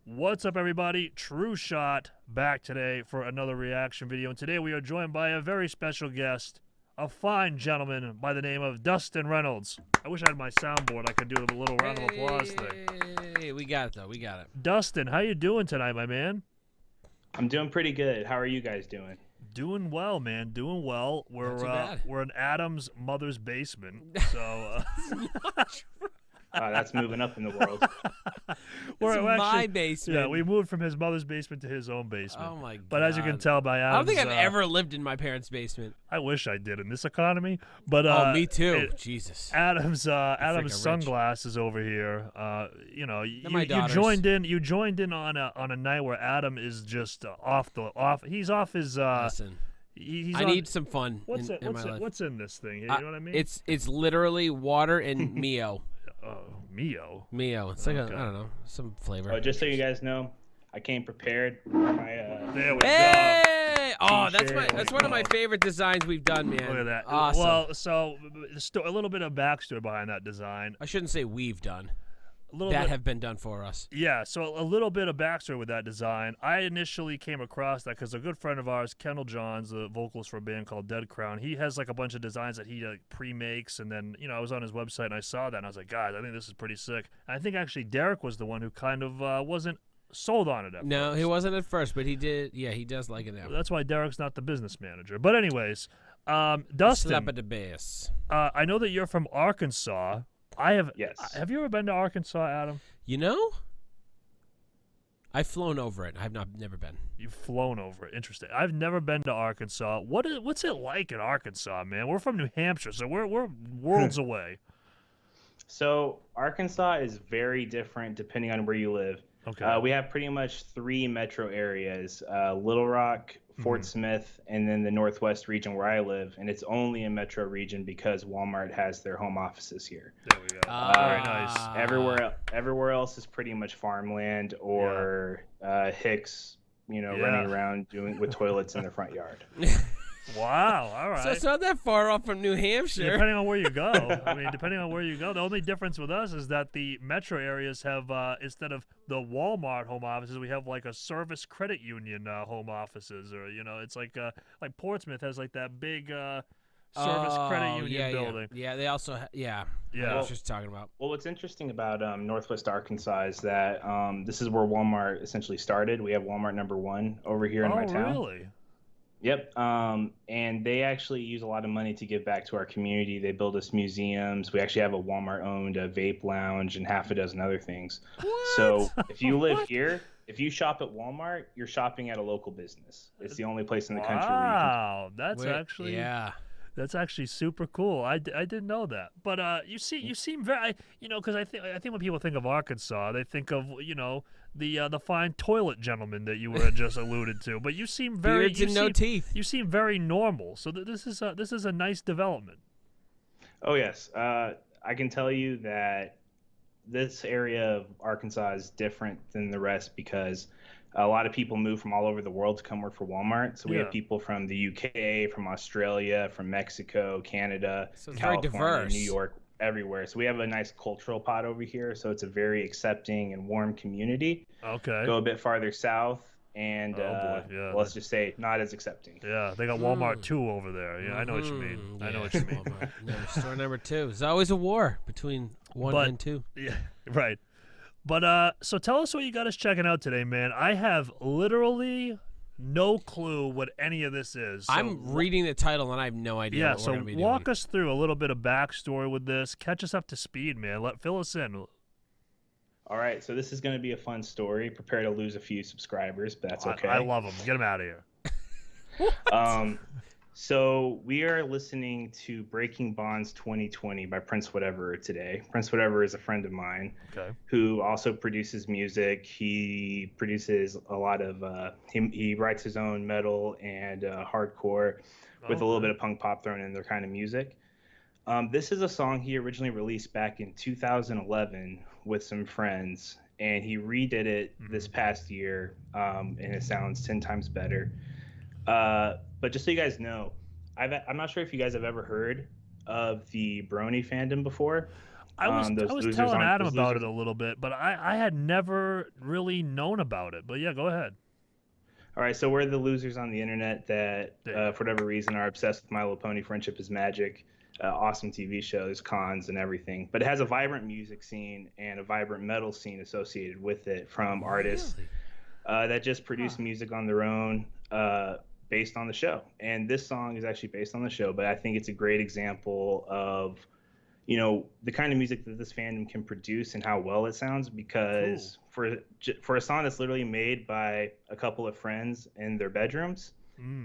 What's up, everybody? TrueShot back today for another reaction video, and today we are joined by a very special guest, a fine gentleman by the name of Dustin Reynolds. I wish I had my soundboard. I could do a little round of applause thing. Hey, we got it though. We got it. Dustin, how you doing tonight, my man? I'm doing pretty good. How are you guys doing? Doing well, man. Doing well. We're in Adam's mother's basement, so. That's moving up in the world. We're my basement. Yeah, we moved from his mother's basement to his own basement. Oh my god! But as you can tell by Adam's, I don't think I've ever lived in my parents' basement. I wish I did in this economy, but me too. Jesus. Adam's sunglasses over here. You know, you joined in on a night where Adam is just off. He's off his. Listen. I need some fun. What's in this thing? You know what I mean? It's literally water and Mio. Mio. It's like I don't know, some flavor. Just so you guys know, I came prepared. There we go. Oh, that's one of my favorite designs we've done, man. Look at that. Awesome. Well, so a little bit of backstory behind that design. I shouldn't say we've done. Have been done for us. Yeah, so a little bit of backstory with that design. I initially came across that because a good friend of ours, Kendall Johns, the vocalist for a band called Dead Crown, he has like a bunch of designs that he pre-makes, and then, you know, I was on his website and I saw that and I was like, guys, I think this is pretty sick. And I think actually Derek was the one who kind of wasn't sold on it at first. He wasn't at first, but he did. Yeah, he does like it now. That's why Derek's not the business manager. But anyways, Dustin, slap at the bass. I know that you're from Arkansas. Yes. Have you ever been to Arkansas, Adam? You know, I've flown over it. I've never been. You've flown over it. Interesting. I've never been to Arkansas. What's it like in Arkansas, man? We're from New Hampshire, so we're worlds away. So Arkansas is very different depending on where you live. Okay. We have pretty much 3 metro areas: Little Rock, Fort Smith, and then the Northwest region where I live. And it's only a metro region because Walmart has their home offices here. There we go. Very nice. Everywhere else is pretty much farmland or hicks, running around with toilets in their front yard. Wow, all right. So it's not that far off from New Hampshire. Depending on where you go. The only difference with us is that the metro areas have, instead of the Walmart home offices, we have like a service credit union home offices, or, it's like Portsmouth has like that big service credit union building. Yeah, they also, I was just talking about. Well, what's interesting about Northwest Arkansas is that this is where Walmart essentially started. We have Walmart #1 over here in my town. Oh, really? Yep, and they actually use a lot of money to give back to our community. They build us museums. We actually have a Walmart-owned vape lounge and half a dozen other things. What? So if you live here, if you shop at Walmart, you're shopping at a local business. It's the only place in the country where you can. Wow, that's actually super cool. I didn't know that. But you seem very, because I think when people think of Arkansas, they think of the fine toilet gentleman that you were just alluded to. But you seem very no teeth. You seem very normal. So this is a nice development. Oh yes, I can tell you that this area of Arkansas is different than the rest because a lot of people move from all over the world to come work for Walmart. So we have people from the UK, from Australia, from Mexico, Canada, California, very diverse. New York, everywhere. So we have a nice cultural pot over here. So it's a very accepting and warm community. Okay. Go a bit farther south and let's just say not as accepting. Yeah, they got Walmart 2 over there. Yeah, I know what you mean. I know what you mean. Store number 2. There's always a war between 1 and 2. Yeah, right. But so tell us what you got us checking out today, man. I have literally no clue what any of this is. So I'm reading the title and I have no idea. Yeah, so walk us through a little bit of backstory with this. Catch us up to speed, man. Fill us in. All right, so this is going to be a fun story. Prepare to lose a few subscribers, but that's okay. I love them. Get them out of here. So we are listening to Breaking Bonds 2020 by PRINCEWHATEVERER today. PRINCEWHATEVERER is a friend of mine who also produces music. He produces a lot of, he writes his own metal and hardcore with a little bit of punk pop thrown in their kind of music. This is a song he originally released back in 2011 with some friends. and he redid it this past year, and it sounds 10 times better. But just so you guys know, I'm not sure if you guys have ever heard of the Brony fandom before. I was telling Adam about it a little bit, but I had never really known about it. But yeah, go ahead. All right, so we're the losers on the internet that, for whatever reason, are obsessed with My Little Pony: Friendship is Magic, awesome TV shows, cons, and everything. But it has a vibrant music scene and a vibrant metal scene associated with it from artists that just produce music on their own based on the show. And this song is actually based on the show, but I think it's a great example of, you know, the kind of music that this fandom can produce and how well it sounds, because for a song that's literally made by a couple of friends in their bedrooms,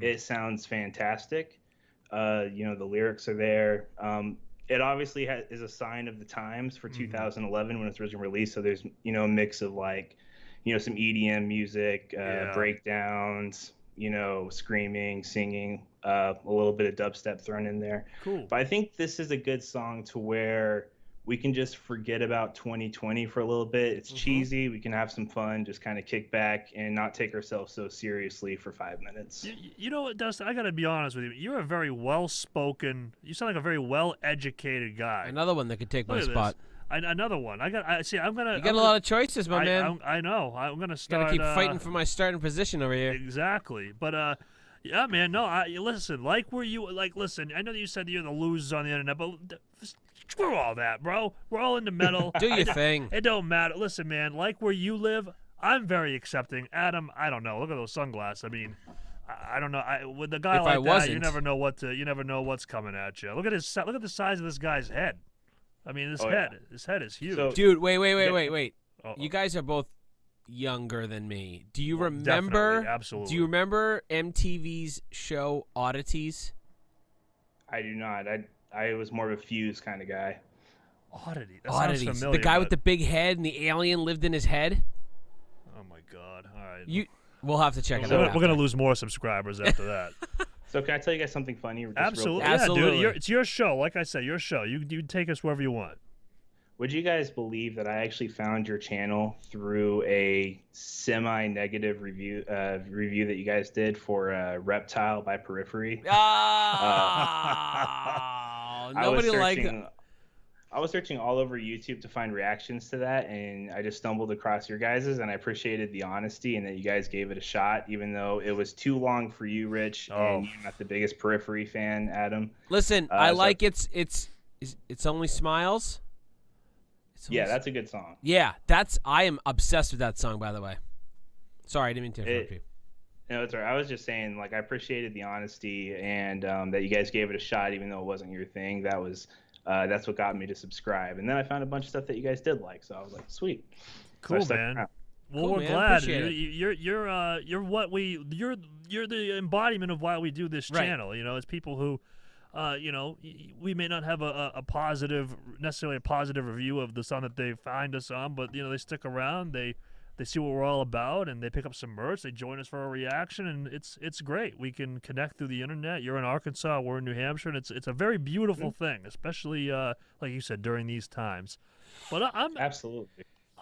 it sounds fantastic. You know, the lyrics are there. It obviously is a sign of the times for 2011 when it was originally released. So there's, you know, a mix of like, you know, some EDM music, breakdowns, you know, screaming, singing, a little bit of dubstep thrown in there. Cool. But I think this is a good song to where we can just forget about 2020 for a little bit. It's cheesy. We can have some fun, just kind of kick back and not take ourselves so seriously for 5 minutes. You know what, Dustin? I got to be honest with you. You're a very well-spoken, you sound like a very well-educated guy. Another one that could take my spot. Another one. See, I'm gonna. You got a lot of choices, my man. I know. I'm gonna start. Gotta keep fighting for my starting position over here. Exactly. But yeah, man. No, listen. Listen. I know that you said you're the losers on the internet, but screw all that, bro. We're all in the middle. Do your thing. It don't matter. Listen, man. Like where you live, I'm very accepting. Adam, I don't know. Look at those sunglasses. I mean, I don't know. With a guy like that, you never know what's coming at you. Look at the size of this guy's head. I mean, his head is huge. Dude, wait. Uh-oh. You guys are both younger than me. Do you remember? Definitely, absolutely. Do you remember MTV's show Oddities? I do not. I was more of a Fuse kind of guy. Oddities. Sounds familiar, the guy with the big head and the alien lived in his head. Oh my God! All right. We'll have to check it out. We're gonna lose more subscribers after that. So can I tell you guys something funny? Absolutely, yeah, dude. It's your show. Like I said, your show. You take us wherever you want. Would you guys believe that I actually found your channel through a semi-negative review that you guys did for Reptile by Periphery? Nobody liked it. I was searching all over YouTube to find reactions to that, and I just stumbled across your guys's, and I appreciated the honesty and that you guys gave it a shot, even though it was too long for you, Rich, and you're not the biggest Periphery fan, Adam. Listen, I like it's Only Smiles. That's a good song. Yeah, I am obsessed with that song, by the way. Sorry, I didn't mean to interrupt you. No, it's all right. I was just saying, like, I appreciated the honesty and that you guys gave it a shot, even though it wasn't your thing. That's what got me to subscribe. And then I found a bunch of stuff that you guys did like, so I was like, sweet. Cool, man. Well, cool, we're glad. You're the embodiment of why we do this channel. Right. You know, it's people who, you know, we may not have necessarily a positive review of the song that they find us on, but you know, they stick around. They see what we're all about, and they pick up some merch. They join us for a reaction, and it's great. We can connect through the internet. You're in Arkansas, we're in New Hampshire, and it's a very beautiful thing, especially like you said, during these times. But I'm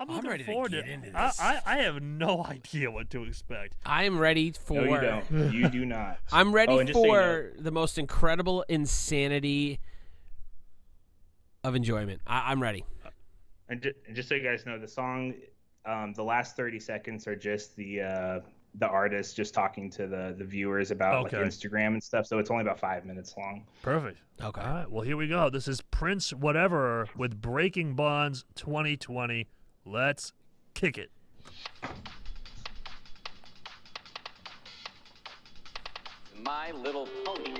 looking forward to into this. I have no idea what to expect. I'm ready for. No, you don't. You do not. I'm ready for the most incredible insanity of enjoyment. I'm ready. And just so you guys know, the song. The last 30 seconds are just the artist just talking to the viewers about like Instagram and stuff. So it's only about 5 minutes long. Perfect. Okay. All right. Well, here we go. This is PRINCEWHATEVERER with Breaking Bonds 2020. Let's kick it. My Little Pony.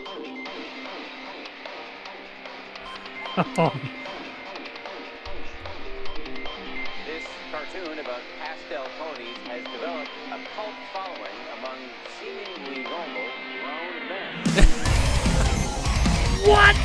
This cartoon about pastel ponies has developed a cult following among seemingly normal grown men. What?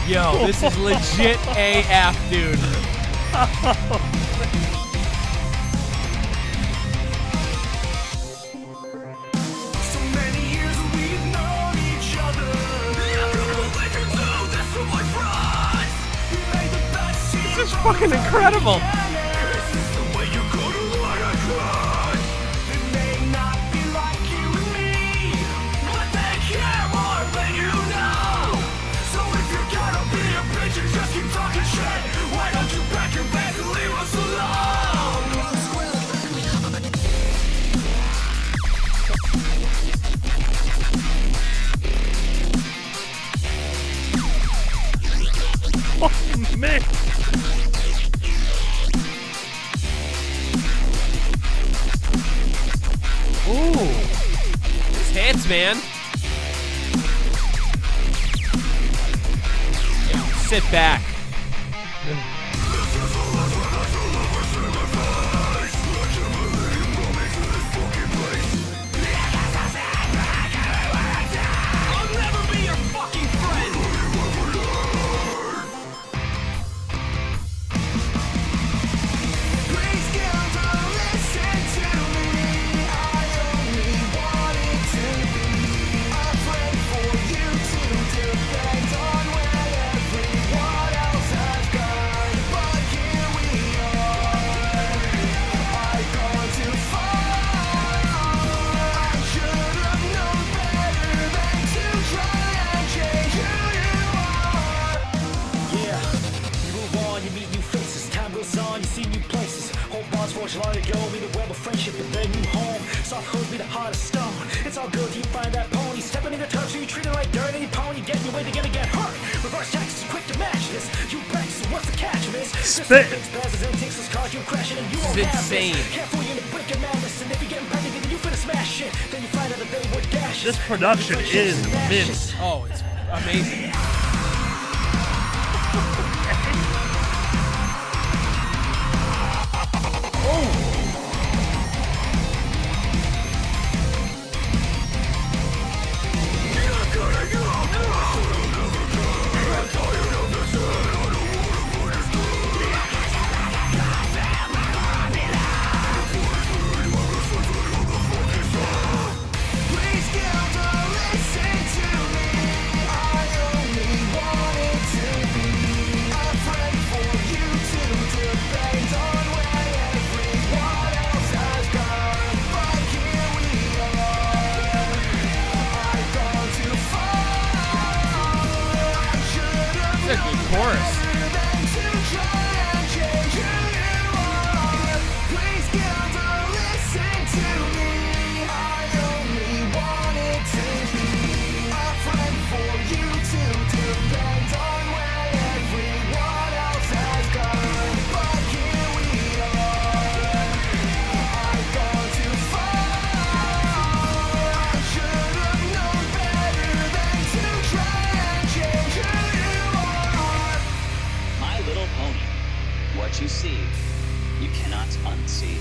Yo, this is legit AF, dude. This is fucking incredible. Oh, man. Ooh. This hits, man. Sit back. Long ago, be the web of friendship and then you home. Soft hose be the heart of stone. It's all good till you find that pony. Stepping in the turf so you treat it like dirt and you pony. Get in your way, they're gonna get hurt. Reverse taxes quick to match this. You practice, so what's the catch of this? Spit. This is insane. This production is mint. Oh, it's amazing. Chorus. What you see, you cannot unsee.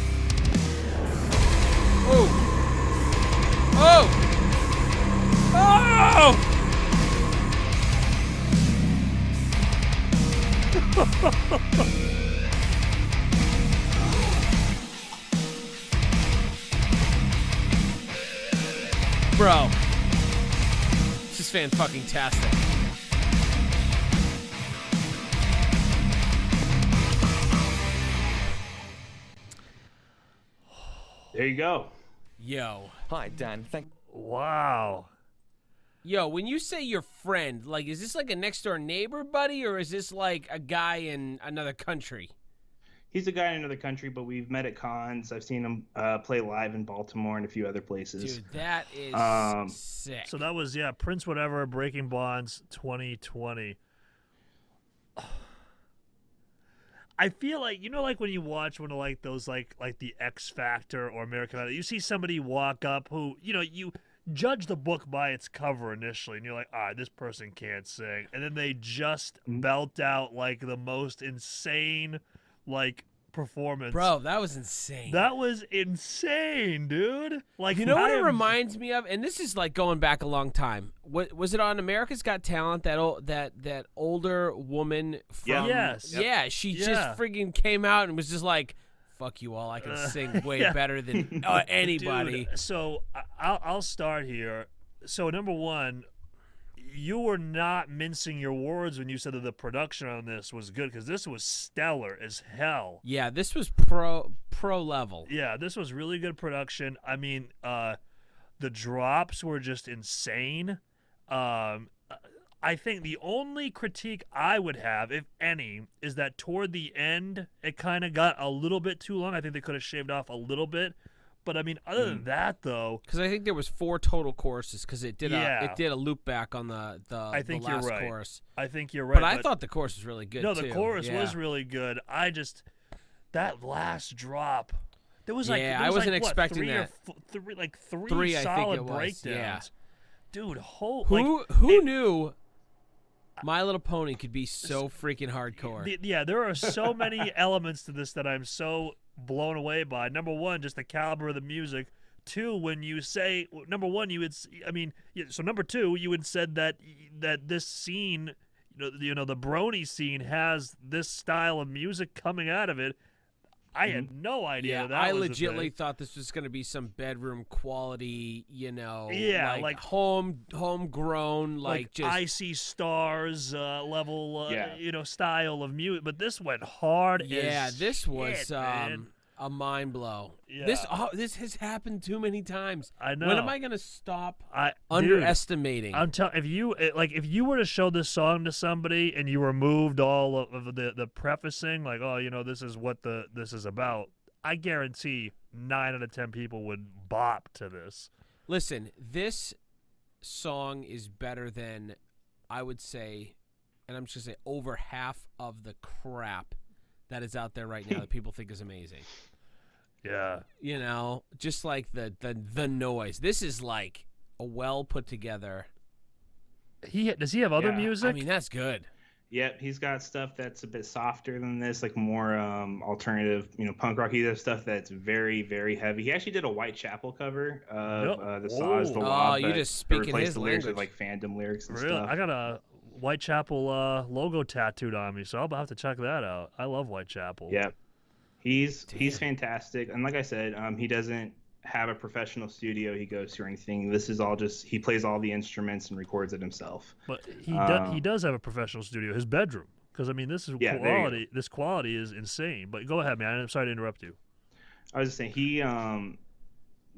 Oh! Oh! Oh! Bro, this is fan-fucking-tastic. There you go. Yo. Hi, Dan. Wow. Yo, when you say your friend, like, is this like a next-door neighbor buddy, or is this like a guy in another country? He's a guy in another country, but we've met at cons. I've seen him play live in Baltimore and a few other places. Dude, that is sick. So that was, yeah, PRINCEWHATEVERER Breaking Bonds 2020. I feel like, you know, like when you watch one of like those like the X Factor or American Idol, you see somebody walk up who, you know, you judge the book by its cover initially, and you're like, this person can't sing, and then they just belt out like the most insane like performance. Bro, that was insane. That was insane, dude. Like, you know what it reminds me of, and this is like going back a long time. What was it on America's Got Talent? That older woman from yeah, she just friggin' came out and was just like, "Fuck you all, I can sing way better than anybody." Dude, so I'll start here. So number one, you were not mincing your words when you said that the production on this was good, because this was stellar as hell. Yeah, this was pro level. Yeah, this was really good production. I mean, the drops were just insane. I think the only critique I would have, if any, is that toward the end, it kind of got a little bit too long. I think they could have shaved off a little bit. But, I mean, other than that, though... Because I think there was 4 total choruses, because it did a loop back on the last chorus. I think you're right. But I thought the chorus was really good, too. No, the chorus was really good. I just... That last drop... There was like... I wasn't expecting that. Three solid breakdowns. Yeah. Dude, who knew... My Little Pony could be so freaking hardcore. There are so many elements to this that I'm so blown away by. Number one, just the caliber of the music. Two, when you say number one, you would. I mean, so number two, you had said that this scene, the brony scene, has this style of music coming out of it. I had no idea. Yeah, I legitimately thought this was going to be some bedroom quality, like homegrown, like just Icy Stars level, style of music. But this went hard. This was a mind blow. Yeah. This has happened too many times. I know. When am I going to stop underestimating? I'm telling if you were to show this song to somebody and you removed all of the prefacing, like, this is what this is about, I guarantee 9 out of 10 people would bop to this. Listen, this song is better than, I would say, and I'm just going to say over half of the crap that is out there right now that people think is amazing. Yeah. Just like the noise. This is like a well put together. Does he have other music? I mean, that's good. Yep, he's got stuff that's a bit softer than this, like more alternative, punk rock. He does stuff that's very, very heavy. He actually did a Whitechapel cover of the Saw Is the Law. Oh, you just speaking his the language. lyrics with like fandom lyrics and really? stuff. I got a Whitechapel logo tattooed on me, so I'll have to check that out. I love Whitechapel. Yep. He's fantastic, and like I said, he doesn't have a professional studio he goes to or anything. This is all just he plays all the instruments and records it himself. But he does have a professional studio, his bedroom, because I mean this is quality. This quality is insane. But go ahead, man. I'm sorry to interrupt you. I was just saying he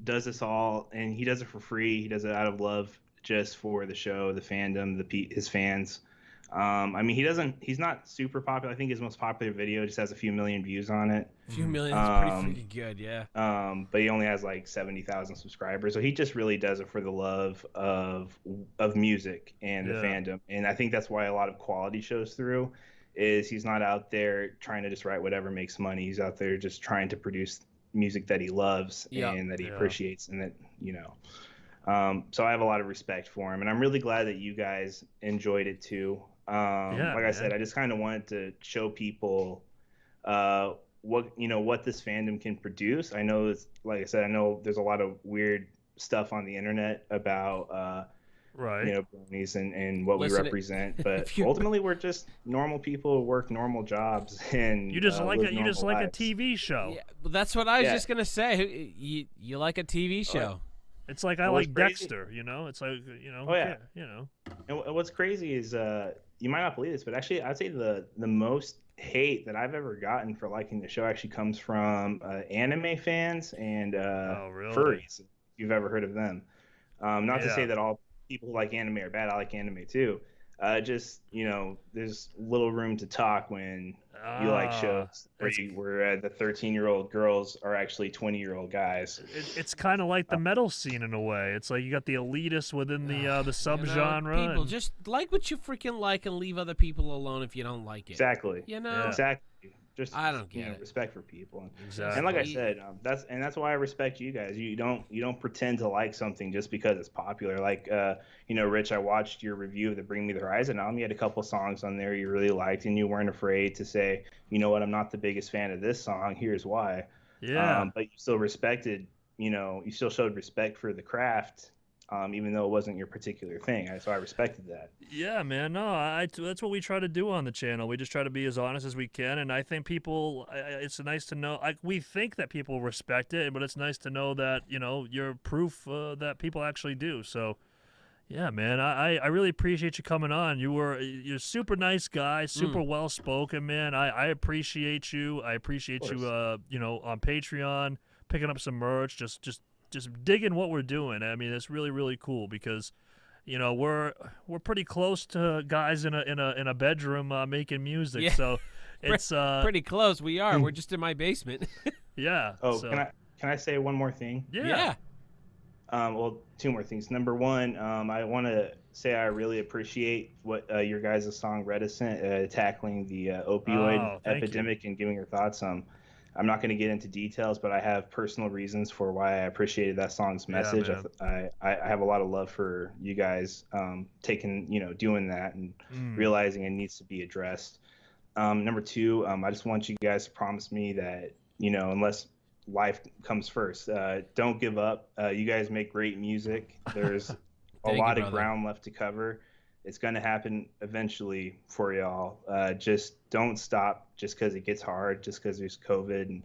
does this all, and he does it for free. He does it out of love, just for the show, the fandom, his fans. I mean, he's not super popular. I think his most popular video just has a few million views on it. A few million is pretty freaking good, yeah. But he only has like 70,000 subscribers. So he just really does it for the love of music and the fandom. And I think that's why a lot of quality shows through, is he's not out there trying to just write whatever makes money. He's out there just trying to produce music that he loves and that he appreciates, and that, so I have a lot of respect for him, and I'm really glad that you guys enjoyed it too. I said, I just kind of wanted to show people what this fandom can produce. I know I know there's a lot of weird stuff on the internet about bronies and what we represent, but ultimately we're just normal people who work normal jobs, and you just like a TV show. Yeah, well, that's what I was just gonna say. You like a TV show. It's like I like Dexter, It's like And what's crazy is you might not believe this, but actually I'd say the most hate that I've ever gotten for liking the show actually comes from anime fans and furries. If you've ever heard of them. Not to say that all people who like anime are bad. I like anime too. There's little room to talk when you like shows where the 13-year-old girls are actually 20-year-old guys. It's kind of like the metal scene in a way. It's like you got the elitists within the subgenre. People just like what you freaking like and leave other people alone if you don't like it. Exactly. Exactly. Just I don't get it. Respect for people. Exactly. And like I said, that's why I respect you guys. You don't pretend to like something just because it's popular. Like Rich, I watched your review of the Bring Me the Horizon album. You had a couple songs on there you really liked, and you weren't afraid to say, you know what, I'm not the biggest fan of this song. Here's why. Yeah. But you still respected. You still showed respect for the craft. Even though it wasn't your particular thing. So I respected that. Yeah, man. No, that's what we try to do on the channel. We just try to be as honest as we can, and I think people, it's nice to know, we think that people respect it, but it's nice to know that, you're proof that people actually do. So, Yeah, man, I really appreciate you coming on. You're a super nice guy, super well spoken, man. I appreciate you. I appreciate you. On Patreon, picking up some merch, just digging what we're doing. I mean, it's really really cool because, we're pretty close to guys in a bedroom making music. Yeah. So it's pretty close. We are. We're just in my basement. Yeah. Oh, so. can I say one more thing? Yeah. Well, two more things. Number one, I want to say I really appreciate what your guys' song "Reticent" tackling the opioid epidemic and giving your thoughts. I'm not going to get into details, but I have personal reasons for why I appreciated that song's message. I have a lot of love for you guys doing that and realizing it needs to be addressed. Number two, I just want you guys to promise me that, unless life comes first, don't give up. You guys make great music. There's a lot of ground left to cover. It's going to happen eventually for y'all. Just don't stop just because it gets hard, just because there's COVID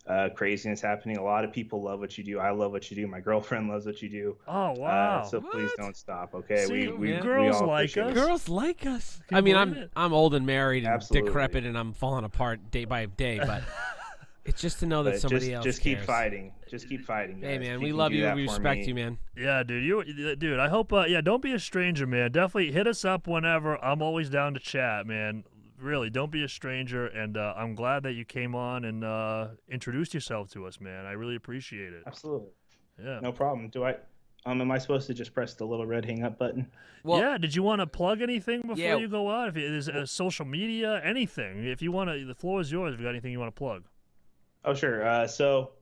and craziness happening. A lot of people love what you do. I love what you do. My girlfriend loves what you do. Oh, wow. So please don't stop, okay? See, we girls all like us. Girls like us. I mean, I'm old and married and decrepit, and I'm falling apart day by day, but it's just to know that somebody else just cares. Keep fighting. Just keep fighting, guys. Hey, man, we love you. We respect you, man. Yeah, dude. I hope. Don't be a stranger, man. Definitely hit us up whenever. I'm always down to chat, man. Really, don't be a stranger. And I'm glad that you came on and introduced yourself to us, man. I really appreciate it. Absolutely. Yeah. No problem. Am I supposed to just press the little red hang up button? Well, yeah. Did you want to plug anything before you go out? If there's social media, anything. If you want to, the floor is yours. If you got anything you want to plug. Oh, sure. So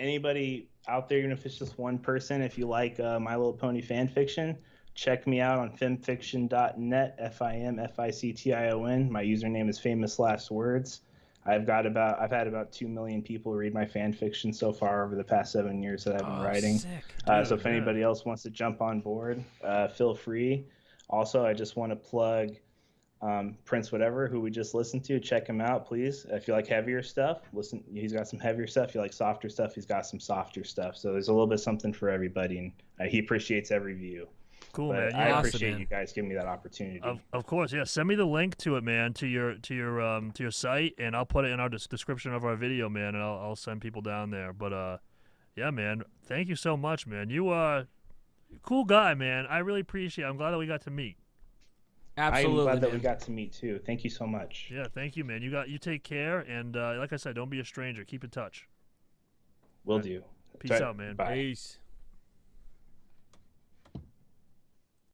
anybody out there, even if it's just one person, if you like My Little Pony fan fiction, check me out on femfiction.net, FIMFICTION. My username is famous last words. I've had about 2 million people read my fan fiction so far over the past 7 years that I've been writing. Sick. So if anybody else wants to jump on board, feel free. Also, I just want to plug PRINCEWHATEVERER, who we just listened to. Check him out, please. If you like heavier stuff, listen. He's got some heavier stuff. If you like softer stuff, he's got some softer stuff. So there's a little bit something for everybody, and he appreciates every view. Cool, but man. I appreciate you guys giving me that opportunity. Of course, yeah. Send me the link to it, man, to your site, and I'll put it in our description of our video, man, and I'll send people down there. But yeah, man, thank you so much, man. You are a cool guy, man. I really appreciate it. I'm glad that we got to meet. Absolutely, I'm glad that we got to meet too. Thank you so much. Yeah, thank you, man. You take care, and like I said, don't be a stranger. Keep in touch. Will do. Peace out, man. Bye. Peace.